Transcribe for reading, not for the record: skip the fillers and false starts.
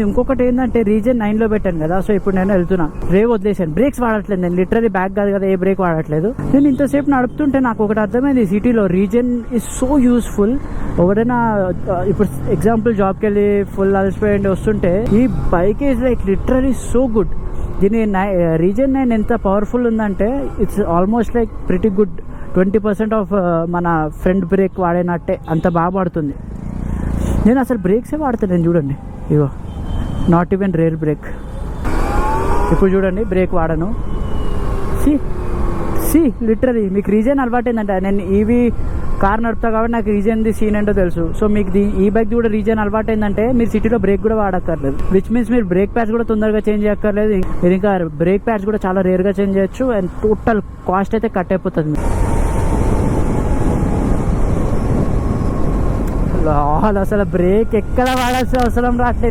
ఇంకొకటి ఏంటంటే రీజన్ 9 లో పెట్టాను కదా, సో ఇప్పుడు నేను వెళ్తున్నా, బ్రేక్ వదిలేసాను, బ్రేక్స్ వాడట్లేదు నేను, లిటరలీ బ్యాక్ కాదు కదా, ఏ బ్రేక్ వాడట్లేదు నేను. ఇంతసేపు నడుపుతుంటే నాకు ఒకటి అర్థమైంది, సిటీలో రీజన్ ఇస్ సో యూస్ఫుల్. ఎవరైనా ఇప్పుడు ఎగ్జాంపుల్ జాబ్కి వెళ్ళి ఫుల్ అలసిపోయి వస్తుంటే ఈ bike is like literally so good. దీని రీజన్ 9 ఎంత పవర్ఫుల్ ఉందంటే it's almost like pretty good. 20% of మన ఫ్రంట్ బ్రేక్ వాడినట్టే, అంత బాగా పడుతుంది. నేను అసలు బ్రేక్సే వాడతాను చూడండి, ఇగో నాట్ ఈవెన్ రేర్ బ్రేక్. ఇప్పుడు చూడండి బ్రేక్ వాడను. సి లిటరలీ మీకు రీజన్ అలవాటు ఏంటంటే, నేను ఈవీ కార్ నడుపుతా కాబట్టి నాకు రీజన్ సీన్ ఏంటో తెలుసు. సో మీకు ఈ బైక్ కూడా రీజన్ అలవాటు ఏంటంటే మీరు సిటీలో బ్రేక్ కూడా వాడక్కర్లేదు, విచ్ మీన్స్ మీరు బ్రేక్ ప్యాడ్స్ కూడా తొందరగా చేంజ్ చేయక్కర్లేదు. మీరు ఇంకా బ్రేక్ ప్యాడ్స్ కూడా చాలా రేర్గా చేంజ్ చేయొచ్చు, అండ్ టోటల్ కాస్ట్ అయితే కట్ అయిపోతుంది. అసలు బ్రేక్ ఎక్కడ వాడాల్సిన అవసరం రావట్లేదు.